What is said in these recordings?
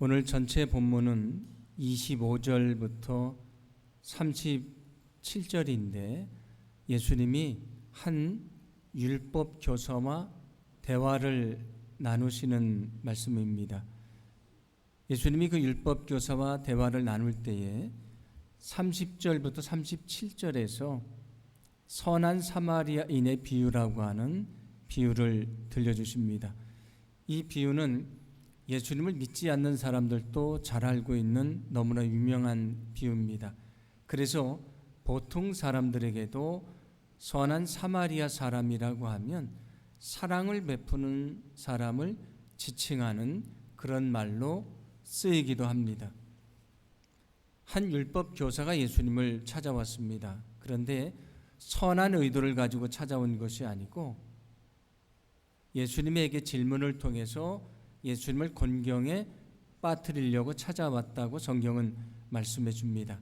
오늘 전체 본문은 25절부터 37절인데 예수님이 한 율법 교사와 대화를 나누시는 말씀입니다. 예수님이 그 율법 교사와 대화를 나눌 때에 30절부터 37절에서 선한 사마리아인의 비유라고 하는 비유를 들려주십니다. 이 비유는 예수님을 믿지 않는 사람들도 잘 알고 있는 너무나 유명한 비유입니다. 그래서 보통 사람들에게도 선한 사마리아 사람이라고 하면 사랑을 베푸는 사람을 지칭하는 그런 말로 쓰이기도 합니다. 한 율법 교사가 예수님을 찾아왔습니다. 그런데 선한 의도를 가지고 찾아온 것이 아니고 예수님에게 질문을 통해서 예수님을 곤경에 빠뜨리려고 찾아왔다고 성경은 말씀해 줍니다.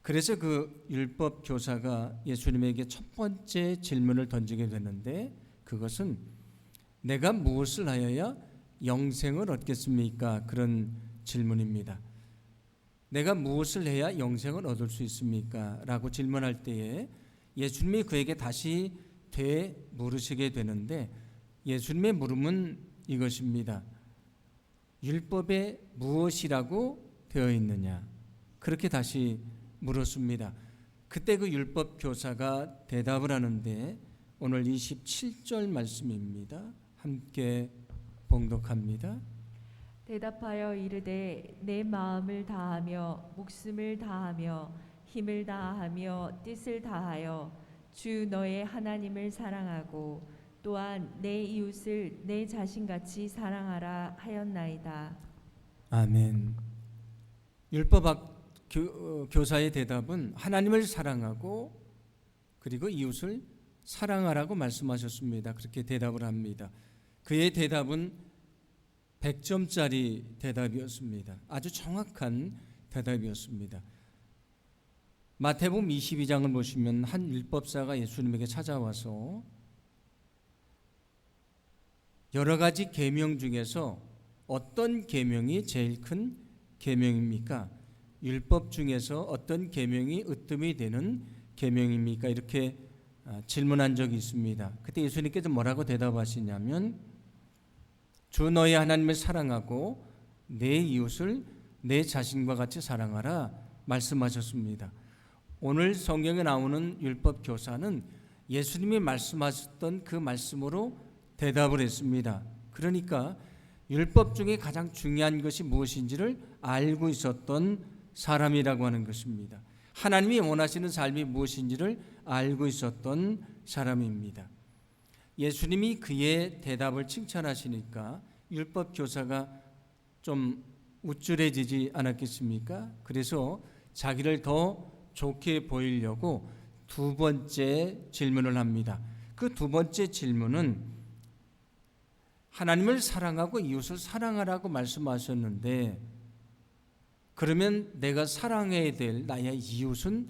그래서 그 율법 교사가 예수님에게 첫 번째 질문을 던지게 되는데 그것은 내가 무엇을 하여야 영생을 얻겠습니까? 그런 질문입니다. 내가 무엇을 해야 영생을 얻을 수 있습니까? 라고 질문할 때에 예수님이 그에게 다시 되물으시게 되는데 예수님의 물음은 이것입니다. 율법에 무엇이라고 되어 있느냐? 그렇게 다시 물었습니다. 그때 그 율법 교사가 대답을 하는데 오늘 27절 말씀입니다. 함께 봉독합니다. 대답하여 이르되 내 마음을 다하며 목숨을 다하며 힘을 다하며 뜻을 다하여 주 너의 하나님을 사랑하고 또한 내 이웃을 내 자신같이 사랑하라 하였나이다. 아멘. 율법 교사의 대답은 하나님을 사랑하고 그리고 이웃을 사랑하라고 말씀하셨습니다. 그렇게 대답을 합니다. 그의 대답은 100점짜리 대답이었습니다. 아주 정확한 대답이었습니다. 마태복음 22장을 보시면 한 율법사가 예수님에게 찾아와서 여러 가지 계명 중에서 어떤 계명이 제일 큰 계명입니까? 율법 중에서 어떤 계명이 으뜸이 되는 계명입니까? 이렇게 질문한 적이 있습니다. 그때 예수님께서 뭐라고 대답하시냐면 주 너의 하나님을 사랑하고 내 이웃을 내 자신과 같이 사랑하라 말씀하셨습니다. 오늘 성경에 나오는 율법 교사는 예수님이 말씀하셨던 그 말씀으로 대답을 했습니다. 그러니까 율법 중에 가장 중요한 것이 무엇인지를 알고 있었던 사람이라고 하는 것입니다. 하나님이 원하시는 삶이 무엇인지를 알고 있었던 사람입니다. 예수님이 그의 대답을 칭찬하시니까 율법 교사가 좀 우쭐해지지 않았겠습니까? 그래서 자기를 더 좋게 보이려고 두 번째 질문을 합니다. 그 두 번째 질문은 하나님을 사랑하고 이웃을 사랑하라고 말씀하셨는데 그러면 내가 사랑해야 될 나의 이웃은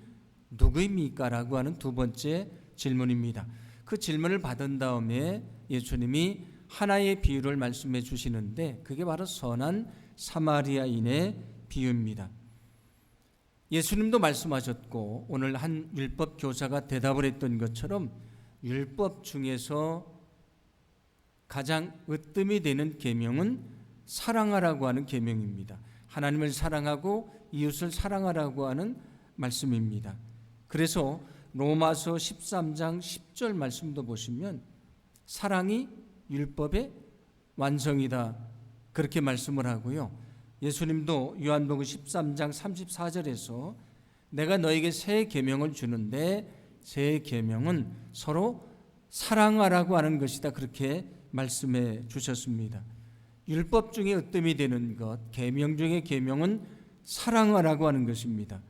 누구입니까? 라고 하는 두 번째 질문입니다. 그 질문을 받은 다음에 예수님이 하나의 비유를 말씀해 주시는데 그게 바로 선한 사마리아인의 비유입니다. 예수님도 말씀하셨고 오늘 한 율법 교사가 대답을 했던 것처럼 율법 중에서 가장 으뜸이 되는 계명은 사랑하라고 하는 계명입니다. 하나님을 사랑하고 이웃을 사랑하라고 하는 말씀입니다. 그래서 로마서 13장 10절 말씀도 보시면 사랑이 율법의 완성이다 그렇게 말씀을 하고요. 예수님도 요한복음 13장 34절에서 내가 너에게 새 계명을 주는데 새 계명은 서로 사랑하라고 하는 것이다 그렇게 말씀해 주셨습니다. 율법 중에 으뜸이 되는 것, 계명 중에 계명은 사랑하라고 하는 것입니다.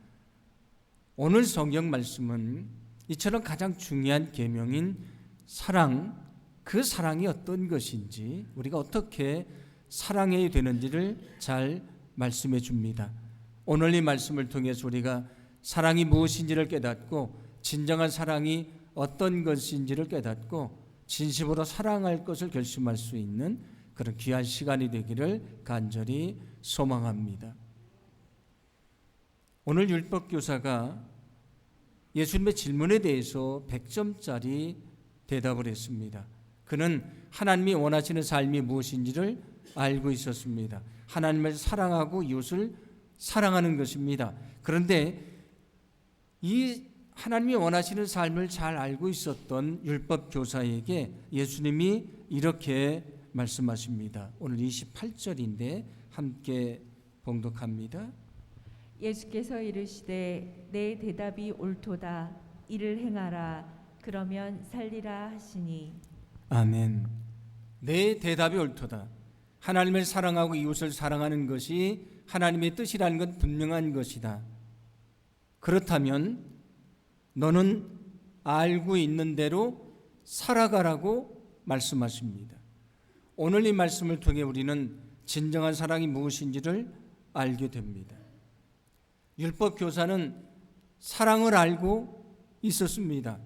오늘 성경 말씀은 이처럼 가장 중요한 계명인 사랑, 그 사랑이 어떤 것인지 우리가 어떻게 사랑해야 되는지를 잘 말씀해 줍니다. 오늘 이 말씀을 통해서 우리가 사랑이 무엇인지를 깨닫고 진정한 사랑이 어떤 것인지를 깨닫고 진심으로 사랑할 것을 결심할 수 있는 그런 귀한 시간이 되기를 간절히 소망합니다. 오늘 율법교사가 예수님의 질문에 대해서 100점짜리 대답을 했습니다. 그는 하나님이 원하시는 삶이 무엇인지를 알고 있었습니다. 하나님을 사랑하고 이웃을 사랑하는 것입니다. 그런데 이 하나님이 원하시는 삶을 잘 알고 있었던 율법교사에게 예수님이 이렇게 말씀하십니다. 오늘 28절인데 함께 봉독합니다. 예수께서 이르시되 내 대답이 옳도다. 이를 행하라. 그러면 살리라 하시니. 아멘. 내 대답이 옳도다. 하나님을 사랑하고 이웃을 사랑하는 것이 하나님의 뜻이라는 건 분명한 것이다. 그렇다면 너는 알고 있는 대로 살아가라고 말씀하십니다. 오늘 이 말씀을 통해 우리는 진정한 사랑이 무엇인지를 알게 됩니다. 율법 교사는 사랑을 알고 있었습니다.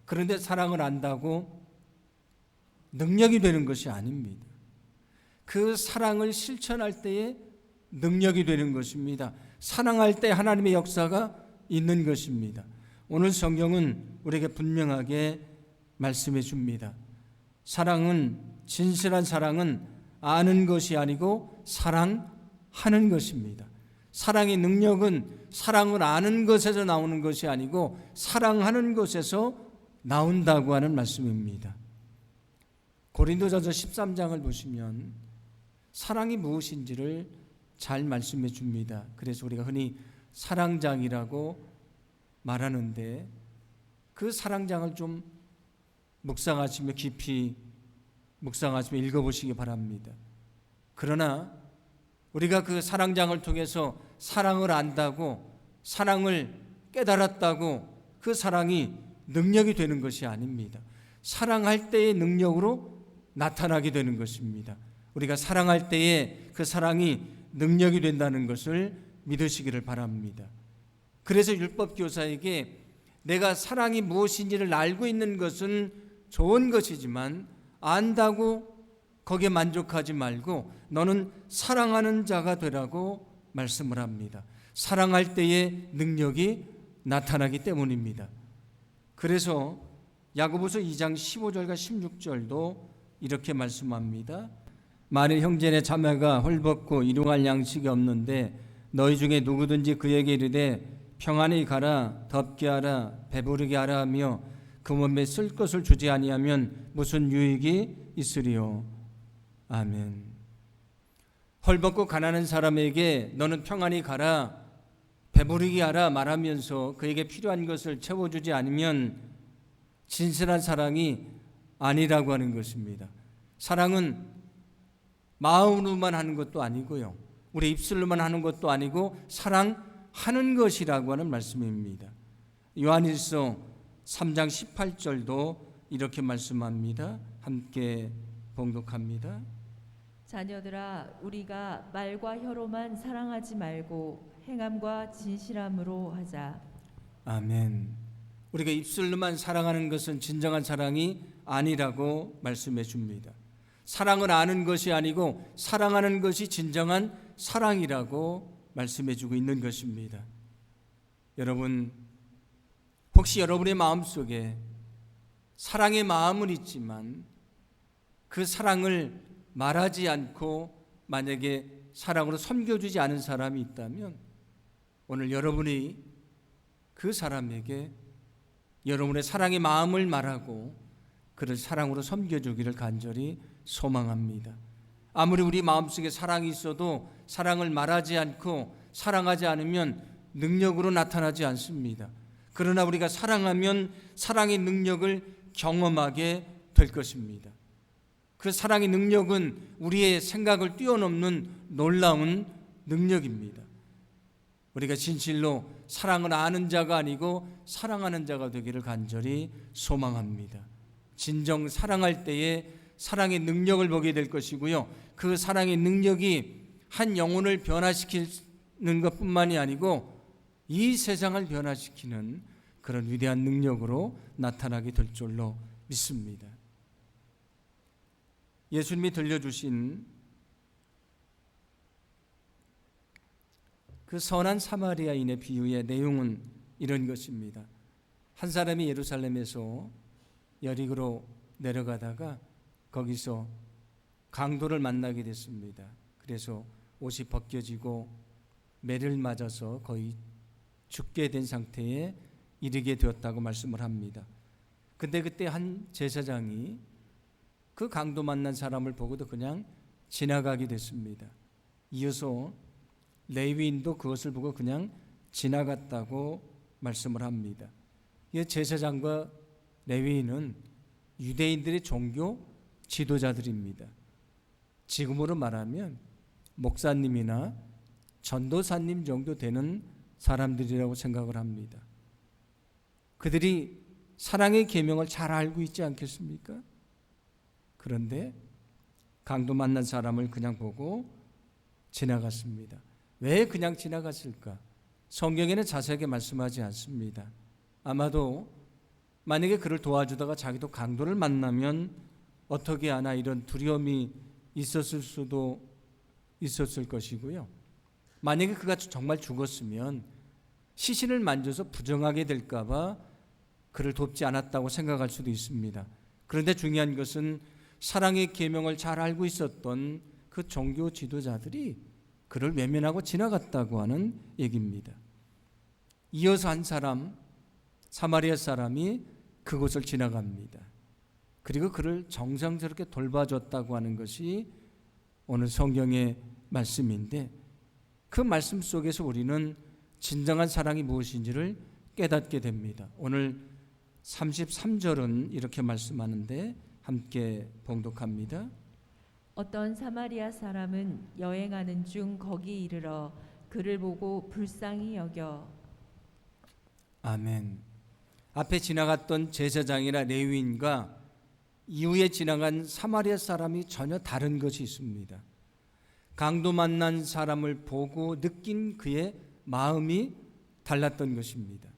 그런데 사랑을 안다고 능력이 되는 것이 아닙니다. 그 사랑을 실천할 때에 능력이 되는 것입니다. 사랑할 때 하나님의 역사가 있는 것입니다. 오늘 성경은 우리에게 분명하게 말씀해 줍니다. 사랑은, 진실한 사랑은 아는 것이 아니고 사랑하는 것입니다. 사랑의 능력은 사랑을 아는 것에서 나오는 것이 아니고 사랑하는 것에서 나온다고 하는 말씀입니다. 고린도전서 13장을 보시면 사랑이 무엇인지를 잘 말씀해 줍니다. 그래서 우리가 흔히 사랑장이라고 말하는데 그 사랑장을 좀 묵상하시며 깊이 묵상하시며 읽어보시기 바랍니다. 그러나 우리가 그 사랑장을 통해서 사랑을 안다고, 사랑을 깨달았다고 그 사랑이 능력이 되는 것이 아닙니다. 사랑할 때의 능력으로 나타나게 되는 것입니다. 우리가 사랑할 때에 그 사랑이 능력이 된다는 것을 믿으시기를 바랍니다. 그래서 율법교사에게 내가 사랑이 무엇인지를 알고 있는 것은 좋은 것이지만 안다고 거기에 만족하지 말고 너는 사랑하는 자가 되라고 말씀을 합니다. 사랑할 때의 능력이 나타나기 때문입니다. 그래서 야고보서 2장 15절과 16절도 이렇게 말씀합니다. 만일 형제네 자매가 헐벗고 일용할 양식이 없는데 너희 중에 누구든지 그에게 이르되 평안히 가라, 덥게 하라, 배부르게 하라 하며 그 몸에 쓸 것을 주지 아니하면 무슨 유익이 있으리요. 아멘. 헐벗고 가난한 사람에게 너는 평안히 가라, 배부르게 하라 말하면서 그에게 필요한 것을 채워주지 않으면 진실한 사랑이 아니라고 하는 것입니다. 사랑은 마음으로만 하는 것도 아니고요, 우리 입술로만 하는 것도 아니고 사랑하는 것이라고 하는 말씀입니다. 요한일서 3장 18절도 이렇게 말씀합니다. 함께 봉독합니다. 자녀들아, 우리가 말과 혀로만 사랑하지 말고 행함과 진실함으로 하자. 아멘. 우리가 입술로만 사랑하는 것은 진정한 사랑이 아니라고 말씀해 줍니다. 사랑을 아는 것이 아니고 사랑하는 것이 진정한 사랑이라고 말씀해 주고 있는 것입니다. 여러분, 혹시 여러분의 마음속에 사랑의 마음은 있지만 그 사랑을 말하지 않고 만약에 사랑으로 섬겨주지 않은 사람이 있다면 오늘 여러분이 그 사람에게 여러분의 사랑의 마음을 말하고 그를 사랑으로 섬겨주기를 간절히 소망합니다. 아무리 우리 마음속에 사랑이 있어도 사랑을 말하지 않고 사랑하지 않으면 능력으로 나타나지 않습니다. 그러나 우리가 사랑하면 사랑의 능력을 경험하게 될 것입니다. 그 사랑의 능력은 우리의 생각을 뛰어넘는 놀라운 능력입니다. 우리가 진실로 사랑을 아는 자가 아니고 사랑하는 자가 되기를 간절히 소망합니다. 진정 사랑할 때에 사랑의 능력을 보게 될 것이고요, 그 사랑의 능력이 한 영혼을 변화시키는 것뿐만이 아니고 이 세상을 변화시키는 그런 위대한 능력으로 나타나게 될 줄로 믿습니다. 예수님이 들려주신 그 선한 사마리아인의 비유의 내용은 이런 것입니다. 한 사람이 예루살렘에서 여리고로 내려가다가 거기서 강도를 만나게 됐습니다. 그래서 옷이 벗겨지고 매를 맞아서 거의 죽게 된 상태에 이르게 되었다고 말씀을 합니다. 근데 그때 한 제사장이 그 강도 만난 사람을 보고도 그냥 지나가게 됐습니다. 이어서 레위인도 그것을 보고 그냥 지나갔다고 말씀을 합니다. 이 제사장과 레위인은 유대인들의 종교 지도자들입니다. 지금으로 말하면 목사님이나 전도사님 정도 되는 사람들이라고 생각을 합니다. 그들이 사랑의 계명을 잘 알고 있지 않겠습니까? 그런데 강도 만난 사람을 그냥 보고 지나갔습니다. 왜 그냥 지나갔을까? 성경에는 자세하게 말씀하지 않습니다. 아마도 만약에 그를 도와주다가 자기도 강도를 만나면 어떻게 하나 이런 두려움이 있었을 수도 있었을 것이고요. 만약에 그가 정말 죽었으면 시신을 만져서 부정하게 될까 봐 그를 돕지 않았다고 생각할 수도 있습니다. 그런데 중요한 것은 사랑의 계명을 잘 알고 있었던 그 종교 지도자들이 그를 외면하고 지나갔다고 하는 얘기입니다. 이어서 한 사람, 사마리아 사람이 그곳을 지나갑니다. 그리고 그를 정성스럽게 돌봐줬다고 하는 것이 오늘 성경의 말씀인데, 그 말씀 속에서 우리는 진정한 사랑이 무엇인지를 깨닫게 됩니다. 오늘 33절은 이렇게 말씀하는데 함께 봉독합니다. 어떤 사마리아 사람은 여행하는 중 거기 이르러 그를 보고 불쌍히 여겨. 아멘. 앞에 지나갔던 제사장이나 레위인과 이후에 지나간 사마리아 사람이 전혀 다른 것이 있습니다. 강도 만난 사람을 보고 느낀 그의 마음이 달랐던 것입니다.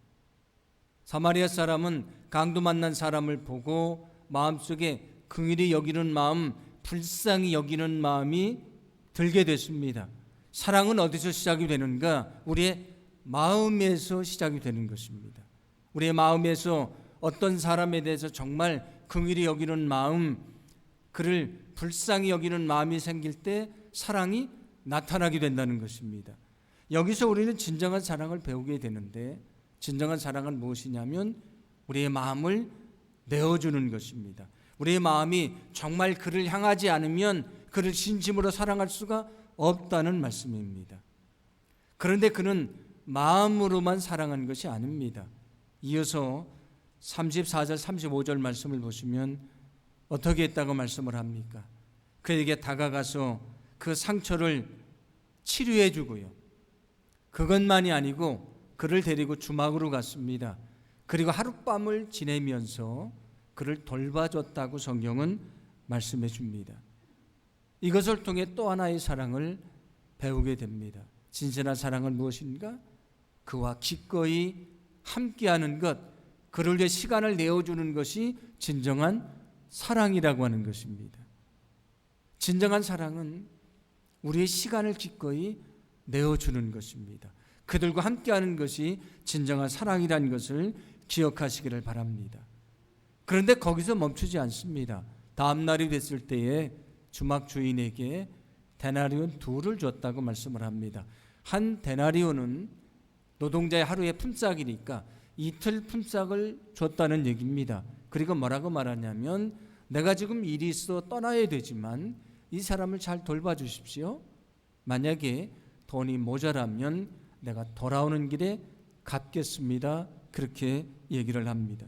사마리아 사람은 강도 만난 사람을 보고 마음속에 긍휼히 여기는 마음, 불쌍히 여기는 마음이 들게 됐습니다. 사랑은 어디서 시작이 되는가? 우리의 마음에서 시작이 되는 것입니다. 우리의 마음에서 어떤 사람에 대해서 정말 긍휼히 여기는 마음, 그를 불쌍히 여기는 마음이 생길 때 사랑이 나타나게 된다는 것입니다. 여기서 우리는 진정한 사랑을 배우게 되는데, 진정한 사랑은 무엇이냐면 우리의 마음을 내어주는 것입니다. 우리의 마음이 정말 그를 향하지 않으면 그를 진심으로 사랑할 수가 없다는 말씀입니다. 그런데 그는 마음으로만 사랑한 것이 아닙니다. 이어서 34절 35절 말씀을 보시면 어떻게 했다고 말씀을 합니까? 그에게 다가가서 그 상처를 치료해 주고요, 그것만이 아니고 그를 데리고 주막으로 갔습니다. 그리고 하룻밤을 지내면서 그를 돌봐줬다고 성경은 말씀해 줍니다. 이것을 통해 또 하나의 사랑을 배우게 됩니다. 진실한 사랑은 무엇인가? 그와 기꺼이 함께하는 것, 그를 위해 시간을 내어주는 것이 진정한 사랑이라고 하는 것입니다. 진정한 사랑은 우리의 시간을 기꺼이 내어주는 것입니다. 그들과 함께하는 것이 진정한 사랑이라는 것을 기억하시기를 바랍니다. 그런데 거기서 멈추지 않습니다. 다음 날이 됐을 때에 주막 주인에게 데나리온 2를 줬다고 말씀을 합니다. 한 데나리온은 노동자의 하루의 품삯이니까 이틀 품삯을 줬다는 얘기입니다. 그리고 뭐라고 말하냐면, 내가 지금 일이 있어 떠나야 되지만 이 사람을 잘 돌봐주십시오. 만약에 돈이 모자라면 내가 돌아오는 길에 갚겠습니다. 그렇게 얘기를 합니다.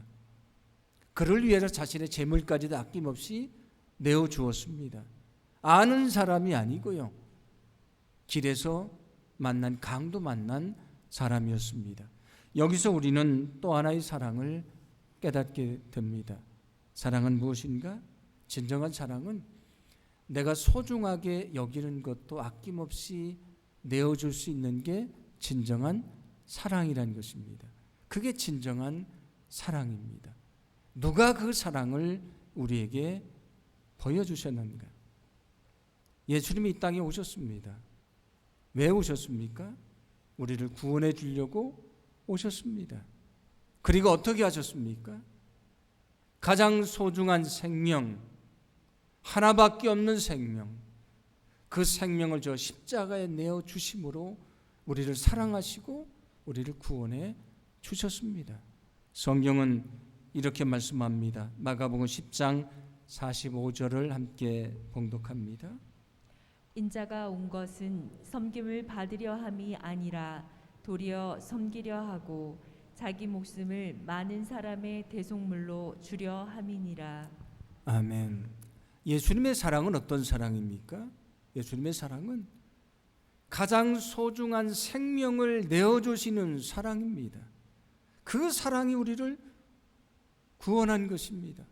그를 위해서 자신의 재물까지도 아낌없이 내어주었습니다. 아는 사람이 아니고요, 길에서 만난 강도 만난 사람이었습니다. 여기서 우리는 또 하나의 사랑을 깨닫게 됩니다. 사랑은 무엇인가? 진정한 사랑은 내가 소중하게 여기는 것도 아낌없이 내어줄 수 있는 게 진정한 사랑이라는 것입니다. 그게 진정한 사랑입니다. 누가 그 사랑을 우리에게 보여주셨는가? 예수님이 이 땅에 오셨습니다. 왜 오셨습니까? 우리를 구원해 주려고 오셨습니다. 그리고 어떻게 하셨습니까? 가장 소중한 생명, 하나밖에 없는 생명, 그 생명을 저 십자가에 내어 주심으로 우리를 사랑하시고 우리를 구원해 주셨습니다. 성경은 이렇게 말씀합니다. 마가복음 10장 45절을 함께 봉독합니다. 인자가 온 것은 섬김을 받으려 함이 아니라 도리어 섬기려 하고 자기 목숨을 많은 사람의 대속물로 주려 함이니라. 아멘. 예수님의 사랑은 어떤 사랑입니까? 예수님의 사랑은 가장 소중한 생명을 내어주시는 사랑입니다. 그 사랑이 우리를 구원한 것입니다.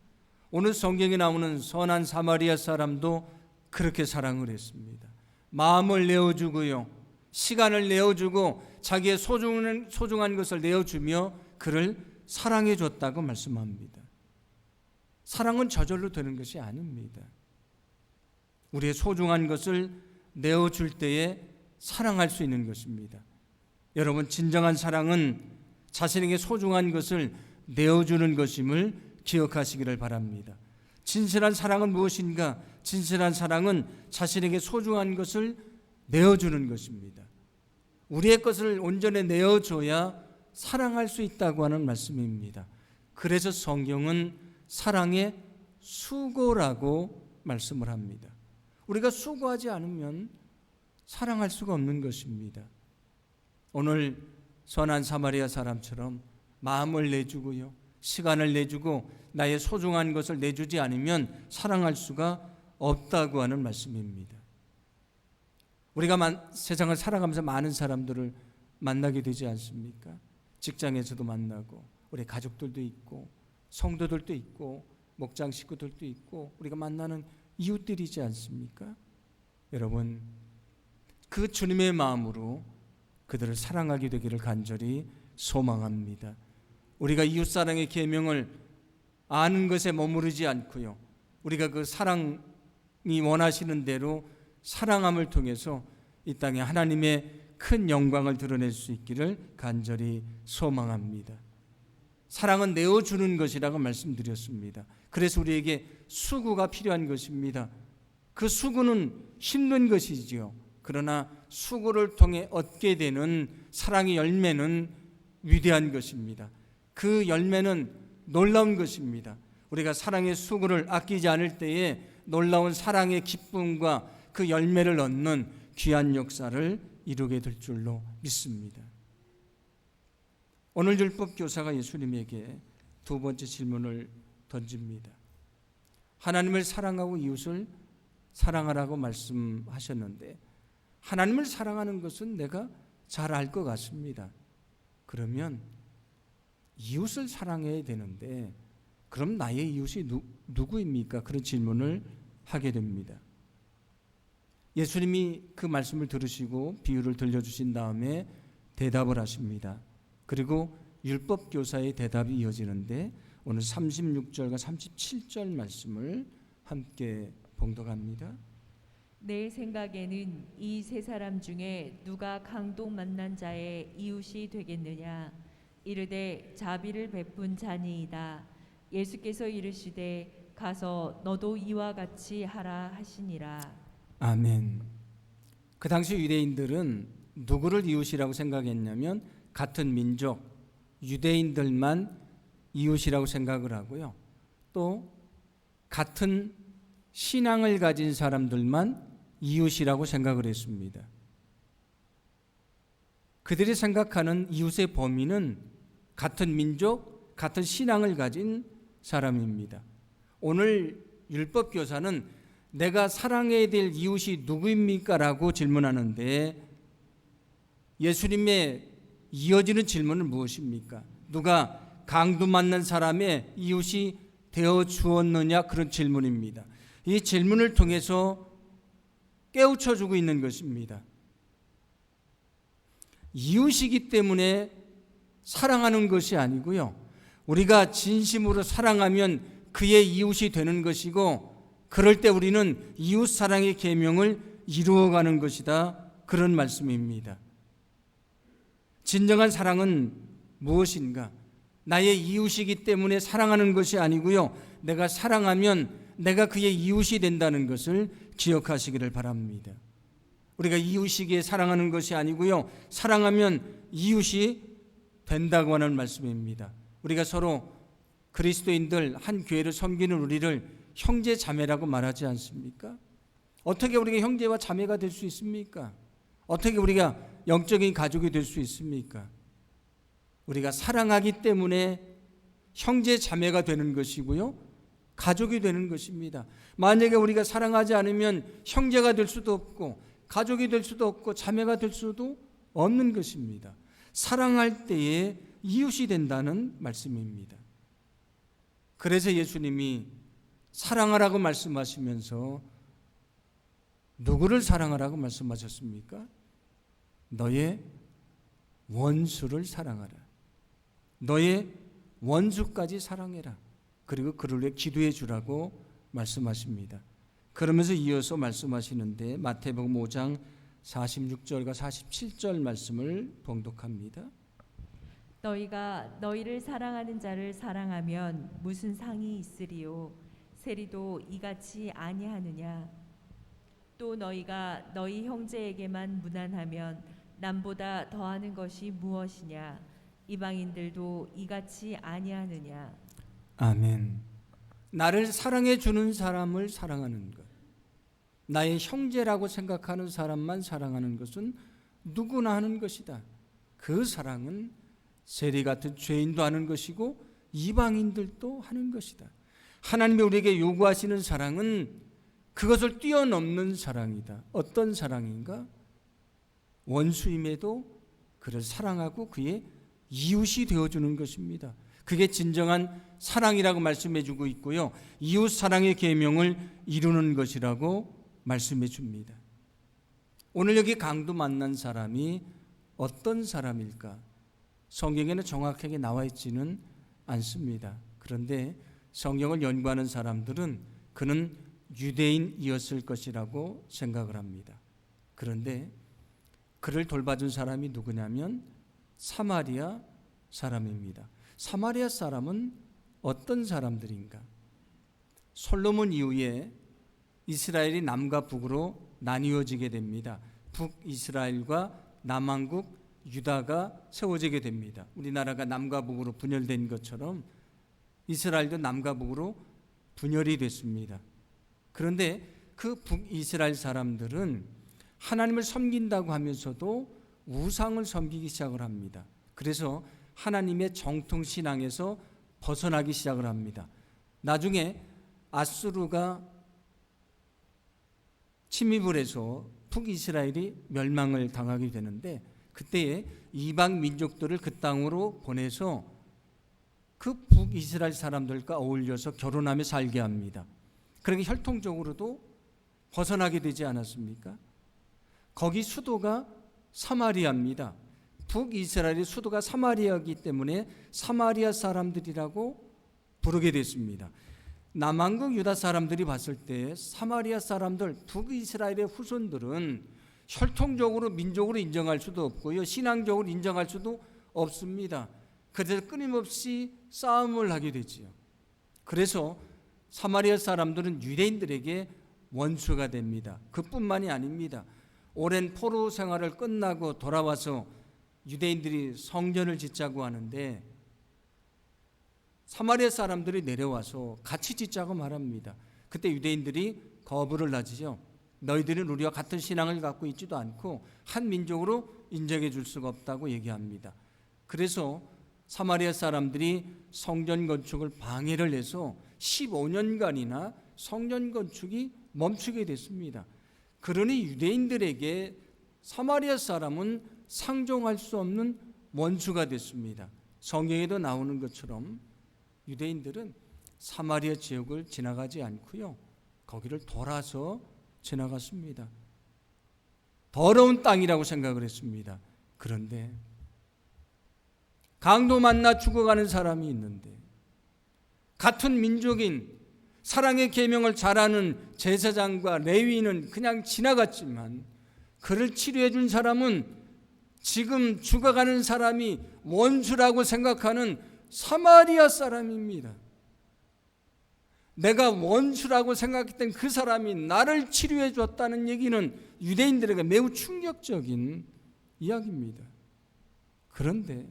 오늘 성경에 나오는 선한 사마리아 사람도 그렇게 사랑을 했습니다. 마음을 내어주고요, 시간을 내어주고 자기의 소중한 것을 내어주며 그를 사랑해 줬다고 말씀합니다. 사랑은 저절로 되는 것이 아닙니다. 우리의 소중한 것을 내어줄 때에 사랑할 수 있는 것입니다. 여러분, 진정한 사랑은 자신에게 소중한 것을 내어주는 것임을 기억하시기를 바랍니다. 진실한 사랑은 무엇인가? 진실한 사랑은 자신에게 소중한 것을 내어주는 것입니다. 우리의 것을 온전히 내어줘야 사랑할 수 있다고 하는 말씀입니다. 그래서 성경은 사랑의 수고라고 말씀을 합니다. 우리가 수고하지 않으면 사랑할 수가 없는 것입니다. 오늘 선한 사마리아 사람처럼 마음을 내주고요, 시간을 내주고 나의 소중한 것을 내주지 않으면 사랑할 수가 없다고 하는 말씀입니다. 우리가 세상을 살아가면서 많은 사람들을 만나게 되지 않습니까? 직장에서도 만나고, 우리 가족들도 있고, 성도들도 있고, 목장 식구들도 있고, 우리가 만나는 이웃들이지 않습니까? 여러분, 그 주님의 마음으로 그들을 사랑하게 되기를 간절히 소망합니다. 우리가 이웃사랑의 계명을 아는 것에 머무르지 않고요, 우리가 그 사랑이 원하시는 대로 사랑함을 통해서 이 땅에 하나님의 큰 영광을 드러낼 수 있기를 간절히 소망합니다. 사랑은 내어주는 것이라고 말씀드렸습니다. 그래서 우리에게 수고가 필요한 것입니다. 그 수고는 힘든 것이지요. 그러나 수고를 통해 얻게 되는 사랑의 열매는 위대한 것입니다. 그 열매는 놀라운 것입니다. 우리가 사랑의 수고를 아끼지 않을 때에 놀라운 사랑의 기쁨과 그 열매를 얻는 귀한 역사를 이루게 될 줄로 믿습니다. 오늘 율법 교사가 예수님에게 두 번째 질문을 던집니다. 하나님을 사랑하고 이웃을 사랑하라고 말씀하셨는데, 하나님을 사랑하는 것은 내가 잘 알 것 같습니다. 그러면 이웃을 사랑해야 되는데, 그럼 나의 이웃이 누구입니까? 그런 질문을 하게 됩니다. 예수님이 그 말씀을 들으시고 비유를 들려주신 다음에 대답을 하십니다. 그리고 율법 교사의 대답이 이어지는데, 오늘 36절과 37절 말씀을 함께 봉독합니다. 내 생각에는 이 세 사람 중에 누가 강도 만난 자의 이웃이 되겠느냐? 이르되 자비를 베푼 자니이다. 예수께서 이르시되 가서 너도 이와 같이 하라 하시니라. 아멘. 그 당시 유대인들은 누구를 이웃이라고 생각했냐면 같은 민족, 유대인들만 이웃이라고 생각을 하고요, 또 같은 신앙을 가진 사람들만 이웃이라고 생각을 했습니다. 그들이 생각하는 이웃의 범위는 같은 민족, 같은 신앙을 가진 사람입니다. 오늘 율법 교사는 내가 사랑해야 될 이웃이 누구입니까? 라고 질문하는데, 예수님의 이어지는 질문은 무엇입니까? 누가 강도 맞는 사람의 이웃이 되어 주었느냐? 그런 질문입니다. 이 질문을 통해서 깨우쳐주고 있는 것입니다. 이웃이기 때문에 사랑하는 것이 아니고요, 우리가 진심으로 사랑하면 그의 이웃이 되는 것이고, 그럴 때 우리는 이웃 사랑의 계명을 이루어가는 것이다. 그런 말씀입니다. 진정한 사랑은 무엇인가? 나의 이웃이기 때문에 사랑하는 것이 아니고요. 내가 사랑하면 내가 그의 이웃이 된다는 것을 기억하시기를 바랍니다. 우리가 이웃이기에 사랑하는 것이 아니고요. 사랑하면 이웃이 된다고 하는 말씀입니다. 우리가 서로 그리스도인들 한 교회를 섬기는 우리를 형제 자매라고 말하지 않습니까? 어떻게 우리가 형제와 자매가 될 수 있습니까? 어떻게 우리가 영적인 가족이 될 수 있습니까? 우리가 사랑하기 때문에 형제 자매가 되는 것이고요. 가족이 되는 것입니다. 만약에 우리가 사랑하지 않으면 형제가 될 수도 없고 가족이 될 수도 없고 자매가 될 수도 없는 것입니다. 사랑할 때에 이웃이 된다는 말씀입니다. 그래서 예수님이 사랑하라고 말씀하시면서 누구를 사랑하라고 말씀하셨습니까? 너의 원수를 사랑하라. 너의 원수까지 사랑해라. 그리고 그를 위해 기도해 주라고 말씀하십니다. 그러면서 이어서 말씀하시는데 마태복음 5장 46절과 47절 말씀을 봉독합니다. 너희가 너희를 사랑하는 자를 사랑하면 무슨 상이 있으리요? 세리도 이같이 아니하느냐? 또 너희가 너희 형제에게만 무난하면 남보다 더하는 것이 무엇이냐? 이방인들도 이같이 아니하느냐? 아멘. 나를 사랑해 주는 사람을 사랑하는 것, 나의 형제라고 생각하는 사람만 사랑하는 것은 누구나 하는 것이다. 그 사랑은 세리 같은 죄인도 하는 것이고 이방인들도 하는 것이다. 하나님이 우리에게 요구하시는 사랑은 그것을 뛰어넘는 사랑이다. 어떤 사랑인가? 원수임에도 그를 사랑하고 그의 이웃이 되어주는 것입니다. 그게 진정한 사랑이라고 말씀해 주고 있고요. 이웃 사랑의 계명을 이루는 것이라고 말씀해 줍니다. 오늘 여기 강도 만난 사람이 어떤 사람일까? 성경에는 정확하게 나와 있지는 않습니다. 그런데 성경을 연구하는 사람들은 그는 유대인이었을 것이라고 생각을 합니다. 그런데 그를 돌봐준 사람이 누구냐면 사마리아 사람입니다. 사마리아 사람은 어떤 사람들인가? 솔로몬 이후에 이스라엘이 남과 북으로 나뉘어지게 됩니다. 북이스라엘과 남왕국 유다가 세워지게 됩니다. 우리나라가 남과 북으로 분열된 것처럼 이스라엘도 남과 북으로 분열이 됐습니다. 그런데 그 북이스라엘 사람들은 하나님을 섬긴다고 하면서도 우상을 섬기기 시작을 합니다. 그래서 하나님의 정통신앙에서 벗어나기 시작을 합니다. 나중에 아수르가 침입을 해서 북이스라엘이 멸망을 당하게 되는데 그때에 이방 민족들을 그 땅으로 보내서 그 북이스라엘 사람들과 어울려서 결혼하며 살게 합니다. 그렇게 혈통적으로도 벗어나게 되지 않았습니까? 거기 수도가 사마리아입니다. 북이스라엘의 수도가 사마리아이기 때문에 사마리아 사람들이라고 부르게 됐습니다. 남왕국 유다 사람들이 봤을 때 사마리아 사람들, 북이스라엘의 후손들은 혈통적으로 민족으로 인정할 수도 없고요, 신앙적으로 인정할 수도 없습니다. 그래서 끊임없이 싸움을 하게 되지요. 그래서 사마리아 사람들은 유대인들에게 원수가 됩니다. 그뿐만이 아닙니다. 오랜 포로 생활을 끝나고 돌아와서 유대인들이 성전을 짓자고 하는데 사마리아 사람들이 내려와서 같이 짓자고 말합니다. 그때 유대인들이 거부를 하지요. 너희들은 우리와 같은 신앙을 갖고 있지도 않고 한 민족으로 인정해 줄 수가 없다고 얘기합니다. 그래서 사마리아 사람들이 성전 건축을 방해를 해서 15년간이나 성전 건축이 멈추게 됐습니다. 그러니 유대인들에게 사마리아 사람은 상종할 수 없는 원수가 됐습니다. 성경에도 나오는 것처럼 유대인들은 사마리아 지역을 지나가지 않고요, 거기를 돌아서 지나갔습니다. 더러운 땅이라고 생각을 했습니다. 그런데 강도 만나 죽어가는 사람이 있는데 같은 민족인 사랑의 계명을 잘하는 제사장과 레위인은 그냥 지나갔지만 그를 치료해 준 사람은 지금 죽어가는 사람이 원수라고 생각하는 사마리아 사람입니다. 내가 원수라고 생각했던 그 사람이 나를 치료해 줬다는 얘기는 유대인들에게 매우 충격적인 이야기입니다. 그런데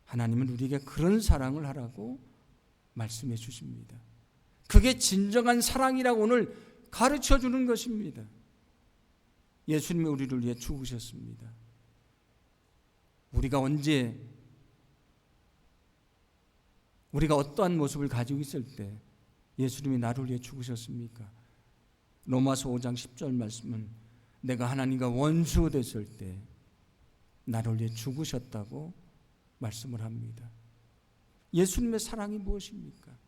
하나님은 우리에게 그런 사랑을 하라고 말씀해 주십니다. 그게 진정한 사랑이라고 오늘 가르쳐 주는 것입니다. 예수님이 우리를 위해 죽으셨습니다. 우리가 언제, 우리가 어떠한 모습을 가지고 있을 때 예수님이 나를 위해 죽으셨습니까? 로마서 5장 10절 말씀은 내가 하나님과 원수 됐을 때 나를 위해 죽으셨다고 말씀을 합니다. 예수님의 사랑이 무엇입니까?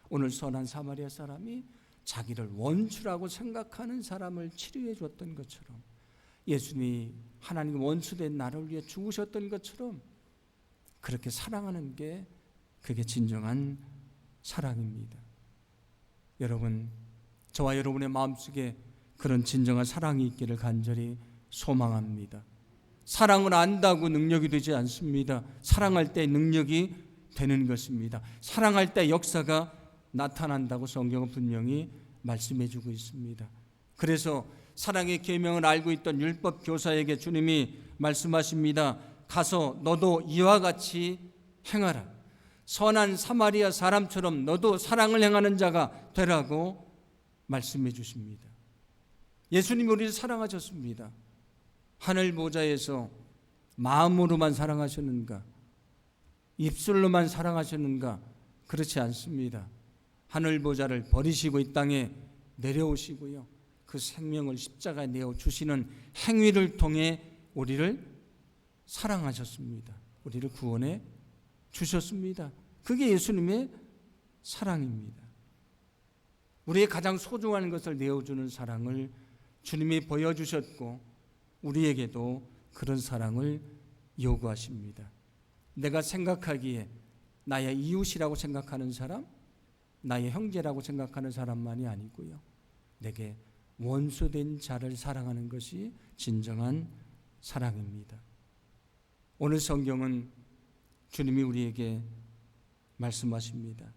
오늘 선한 사마리아 사람이 자기를 원수라고 생각하는 사람을 치료해 줬던 것처럼 예수님이 하나님과 원수된 나를 위해 죽으셨던 것처럼 그렇게 사랑하는 게 그게 진정한 사랑입니다. 여러분, 저와 여러분의 마음속에 그런 진정한 사랑이 있기를 간절히 소망합니다. 사랑을 안다고 능력이 되지 않습니다. 사랑할 때 능력이 되는 것입니다. 사랑할 때 역사가 나타난다고 성경은 분명히 말씀해 주고 있습니다. 그래서 사랑의 계명을 알고 있던 율법 교사에게 주님이 말씀하십니다. 가서 너도 이와 같이 행하라. 선한 사마리아 사람처럼 너도 사랑을 행하는 자가 되라고 말씀해 주십니다. 예수님이 우리를 사랑하셨습니다. 하늘 보좌에서 마음으로만 사랑하셨는가? 입술로만 사랑하셨는가? 그렇지 않습니다. 하늘 보좌를 버리시고 이 땅에 내려오시고요. 그 생명을 십자가에 내어주시는 행위를 통해 우리를 사랑하셨습니다. 우리를 구원해 주셨습니다. 그게 예수님의 사랑입니다. 우리의 가장 소중한 것을 내어주는 사랑을 주님이 보여주셨고 우리에게도 그런 사랑을 요구하십니다. 내가 생각하기에 나의 이웃이라고 생각하는 사람, 나의 형제라고 생각하는 사람만이 아니고요. 내게 원수된 자를 사랑하는 것이 진정한 사랑입니다. 오늘 성경은 주님이 우리에게 말씀하십니다.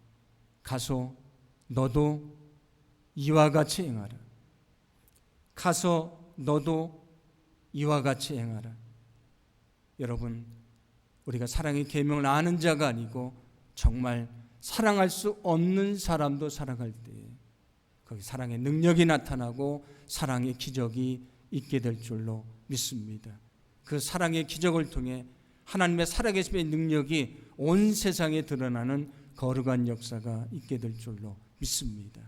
가서 너도 이와 같이 행하라. 가서 너도 이와 같이 행하라. 여러분, 우리가 사랑의 계명을 아는 자가 아니고 정말 사랑할 수 없는 사람도 사랑할 때 거기 사랑의 능력이 나타나고 사랑의 기적이 있게 될 줄로 믿습니다. 그 사랑의 기적을 통해 하나님의 살아계심의 능력이 온 세상에 드러나는 거룩한 역사가 있게 될 줄로 믿습니다.